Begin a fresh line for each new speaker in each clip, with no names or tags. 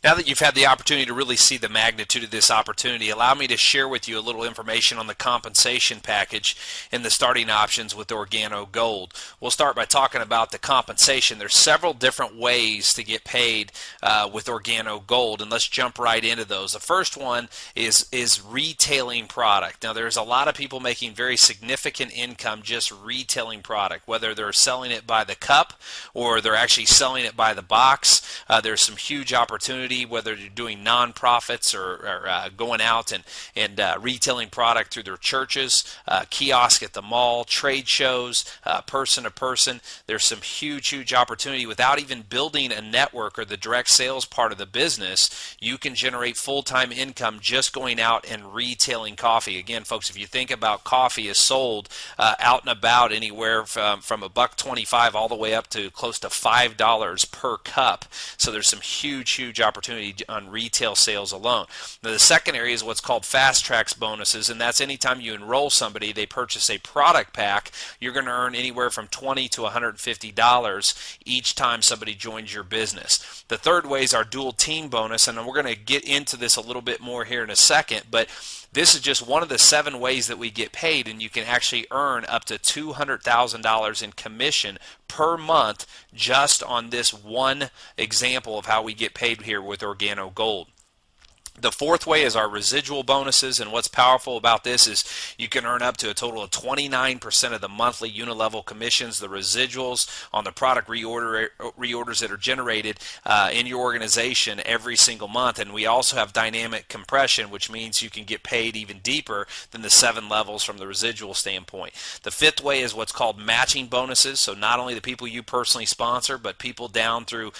Now that you've had the opportunity to really see the magnitude of this opportunity, allow me to share with you a little information on the compensation package and the starting options with OrGano Gold. We'll start by talking about the compensation. There's several different ways to get paid with OrGano Gold, and let's jump right into those. The first one is retailing product. Now, there's a lot of people making very significant income just retailing product, whether they're selling it by the cup or they're actually selling it by the box. There's some huge opportunity whether you're doing nonprofits or going out and retailing product through their churches, kiosk at the mall, trade shows, person to person. There's some huge opportunity without even building a network or the direct sales part of the business. You can generate full-time income just going out and retailing coffee. Again, folks, if you think about coffee is sold out and about anywhere from $1.25 all the way up to close to $5 per cup. So there's some huge opportunity on retail sales alone. Now, the second area is what's called fast tracks bonuses, and that's anytime you enroll somebody, they purchase a product pack, you're going to earn anywhere from $20 to $150 each time somebody joins your business. The third way is our dual team bonus, and we're going to get into this a little bit more here in a second, but this is just one of the 7 ways that we get paid, and you can actually earn up to $200,000 in commission per month just on this one example of how we get paid here with OrGano Gold. The fourth way is our residual bonuses, and what's powerful about this is you can earn up to a total of 29% of the monthly unilevel commissions, the residuals on the product reorders that are generated in your organization every single month. And we also have dynamic compression, which means you can get paid even deeper than the 7 levels from the residual standpoint. The fifth way is what's called matching bonuses, so not only the people you personally sponsor, but people down through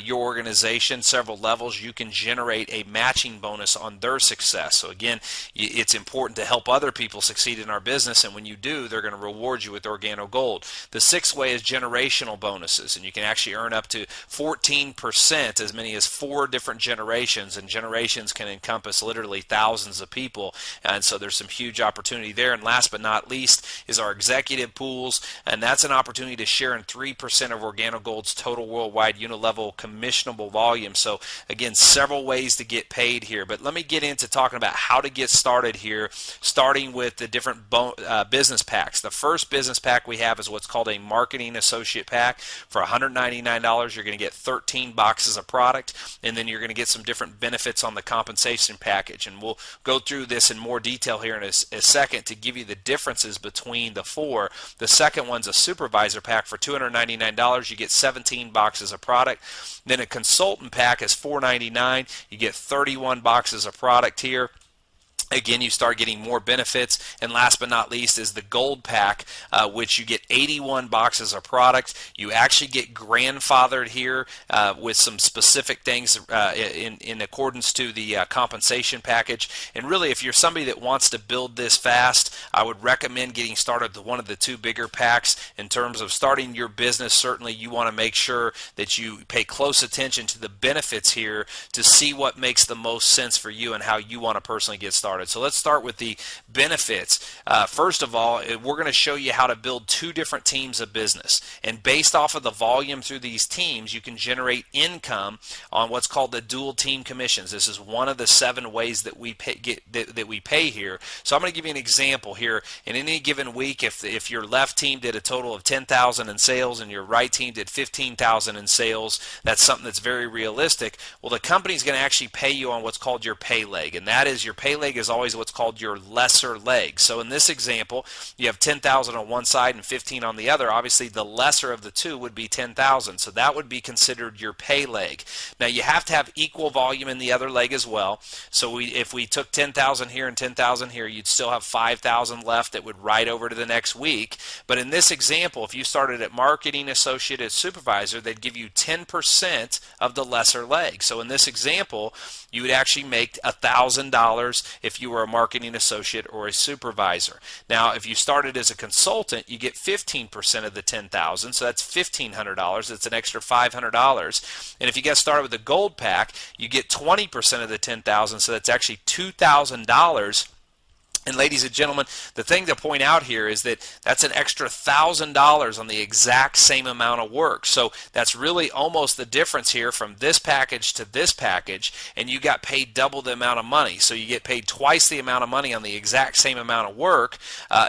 your organization, several levels, you can generate a matching bonus on their success. So again, it's important to help other people succeed in our business, and when you do, they're going to reward you with OrGano Gold. The sixth way is generational bonuses, and you can actually earn up to 14%, as many as 4 different generations, and generations can encompass literally thousands of people, and so there's some huge opportunity there. And last but not least is our executive pools, and that's an opportunity to share in 3% of OrGano Gold's total worldwide unilevel commissionable volume. So again, several ways to get paid here, but let me get into talking about how to get started here, starting with the different business packs. The first business pack we have is what's called a marketing associate pack. For $199, you're going to get 13 boxes of product, and then you're going to get some different benefits on the compensation package, and we'll go through this in more detail here in a second to give you the differences between the 4. The second one's a supervisor pack. For $299, you get 17 boxes of product. Then a consultant pack is $499. You get 31 boxes of product here. Again, you start getting more benefits. And last but not least is the gold pack, which you get 81 boxes of product. You actually get grandfathered here with some specific things in accordance to the compensation package. And really, if you're somebody that wants to build this fast, I would recommend getting started with one of the 2 bigger packs. In terms of starting your business, certainly you want to make sure that you pay close attention to the benefits here to see what makes the most sense for you and how you want to personally get started. So let's start with the benefits. First of all, we're going to show you how to build 2 different teams of business, and based off of the volume through these teams, you can generate income on what's called the dual team commissions. This is one of the 7 ways that we pay here. So I'm going to give you an example here. In any given week, if your left team did a total of $10,000 in sales and your right team did $15,000 in sales, that's something that's very realistic. Well, the company's going to actually pay you on what's called your pay leg, and that is your pay leg is always what's called your lesser leg. So in this example, you have 10,000 on one side and 15 on the other. Obviously, the lesser of the 2 would be 10,000. So that would be considered your pay leg. Now, you have to have equal volume in the other leg as well. So if we took 10,000 here and 10,000 here, you'd still have 5,000 left that would ride over to the next week. But in this example, if you started at marketing associate at supervisor, they'd give you 10% of the lesser leg. So in this example, you would actually make $1,000 if you were a marketing associate or a supervisor. Now, if you started as a consultant, you get 15% of the $10,000, so that's $1,500. That's an extra $500. And if you get started with the gold pack, you get 20% of the $10,000, so that's actually $2,000 And ladies and gentlemen, the thing to point out here is that that's an extra $1,000 on the exact same amount of work. So that's really almost the difference here from this package to this package, and you got paid double the amount of money. So you get paid twice the amount of money on the exact same amount of work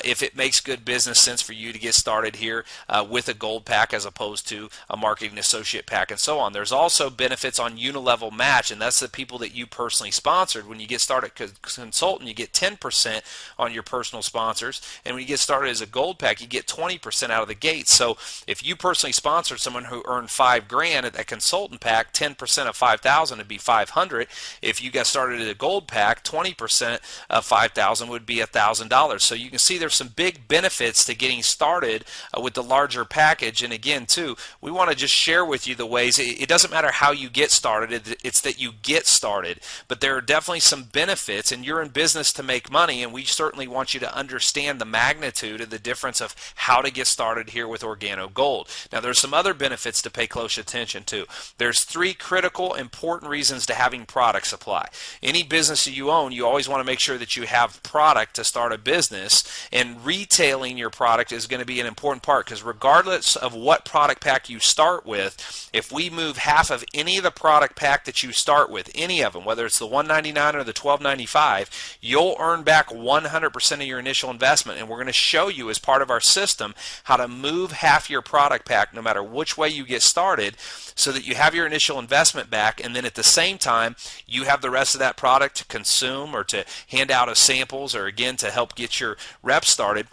if it makes good business sense for you to get started here with a gold pack as opposed to a marketing associate pack and so on. There's also benefits on unilevel match, and that's the people that you personally sponsored. When you get started as a consultant, you get 10% on your personal sponsors, and when you get started as a gold pack, you get 20% out of the gate. So if you personally sponsored someone who earned $5,000 at that consultant pack, 10% of 5,000 would be 500. If you got started at a gold pack, 20% of 5,000 would be $1,000. So you can see there's some big benefits to getting started with the larger package. And again, too, we want to just share with you the ways. It doesn't matter how you get started, it's that you get started. But there are definitely some benefits, and you're in business to make money, and we certainly want you to understand the magnitude of the difference of how to get started here with OrGano Gold. Now, there's some other benefits to pay close attention to. There's 3 critical, important reasons to having product supply. Any business that you own, you always want to make sure that you have product to start a business, and retailing your product is going to be an important part, because regardless of what product pack you start with, if we move half of any of the product pack that you start with, any of them, whether it's the $199 or the $12.95, you'll earn back 100% of your initial investment. And we're going to show you as part of our system how to move half your product pack no matter which way you get started, so that you have your initial investment back, and then at the same time you have the rest of that product to consume or to hand out as samples, or again to help get your reps started.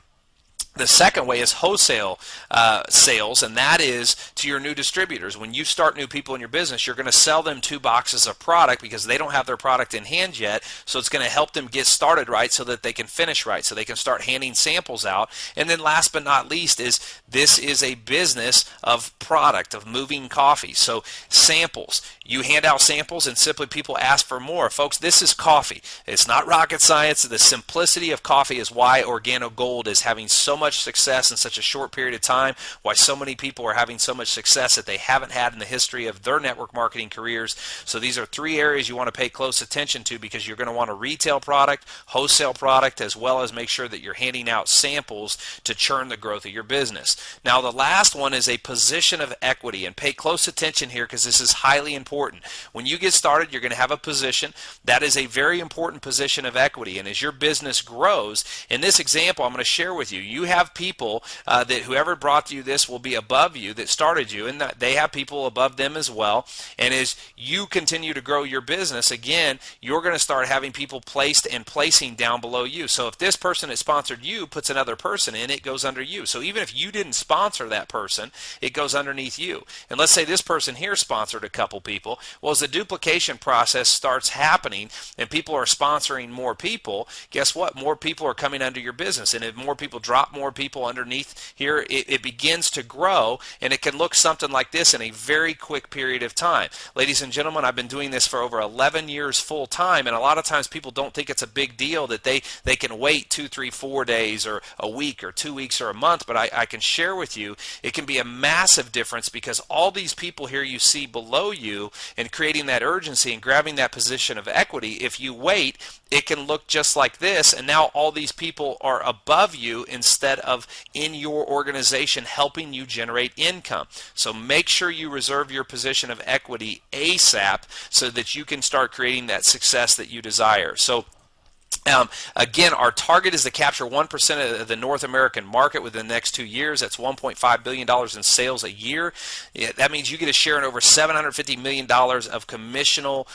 The second way is wholesale sales, and that is to your new distributors. When you start new people in your business, you're going to sell them 2 boxes of product because they don't have their product in hand yet, so it's going to help them get started right so that they can finish right, so they can start handing samples out. And then last but not least is this is a business of product, of moving coffee. So samples. You hand out samples and simply people ask for more. Folks, this is coffee. It's not rocket science. The simplicity of coffee is why OrGano Gold is having so much success in such a short period of time, why so many people are having so much success that they haven't had in the history of their network marketing careers. So these are 3 areas you want to pay close attention to, because you're going to want a retail product, wholesale product, as well as make sure that you're handing out samples to churn the growth of your business. Now, the last one is a position of equity, and pay close attention here because this is highly important. When you get started, you're going to have a position. That is a very important position of equity, and as your business grows, in this example I'm going to share with you, you have people that whoever brought you this will be above you, that started you, and they have people above them as well. And as you continue to grow your business, again, you're going to start having people placed and placing down below you. So if this person that sponsored you puts another person in, it goes under you. So even if you didn't sponsor that person, it goes underneath you. And let's say this person here sponsored a couple people. Well, as the duplication process starts happening and people are sponsoring more people, guess what? More people are coming under your business. And if more people drop more people underneath here, it begins to grow, and it can look something like this in a very quick period of time. Ladies and gentlemen, I've been doing this for over 11 years full time, and a lot of times people don't think it's a big deal that they can wait 2, 3, 4 days or a week or 2 weeks or a month, but I can share with you it can be a massive difference, because all these people here you see below you, and creating that urgency and grabbing that position of equity, if you wait, it can look just like this, and now all these people are above you instead of in your organization helping you generate income. So make sure you reserve your position of equity ASAP so that you can start creating that success that you desire. So again, our target is to capture 1% of the North American market within the next 2 years. That's $1.5 billion in sales a year. That means you get a share in over $750 million of commissionable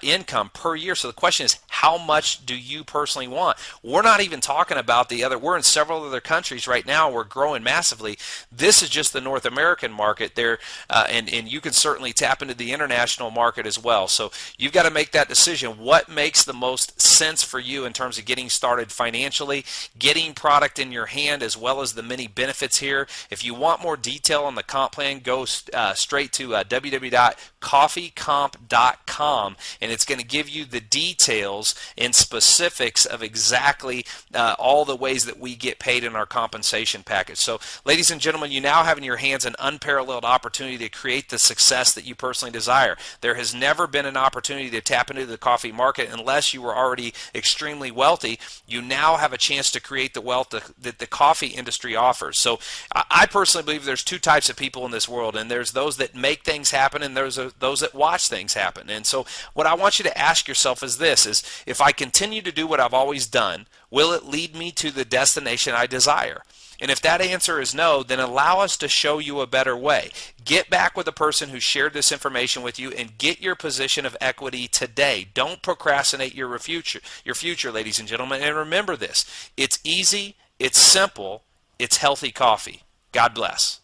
income per year. So the question is, how much do you personally want? We're not even talking about we're in several other countries right now. We're growing massively. This is just the North American market there, and you can certainly tap into the international market as well. So you've got to make that decision. What makes the most sense for you in terms of getting started financially, getting product in your hand, as well as the many benefits here? If you want more detail on the comp plan, go straight to www.coffeecomp.com, and it's going to give you the details and specifics of exactly all the ways that we get paid in our compensation package. So ladies and gentlemen, you now have in your hands an unparalleled opportunity to create the success that you personally desire. There has never been an opportunity to tap into the coffee market unless you were already already extremely wealthy, you now have a chance to create the wealth that the coffee industry offers. So I personally believe there's two types of people in this world, and there's those that make things happen, and there's those that watch things happen. And so what I want you to ask yourself is this, is if I continue to do what I've always done, will it lead me to the destination I desire? And if that answer is no, then allow us to show you a better way. Get back with the person who shared this information with you and get your position of equity today. Don't procrastinate your future, ladies and gentlemen. And remember this, it's easy, it's simple, it's healthy coffee. God bless.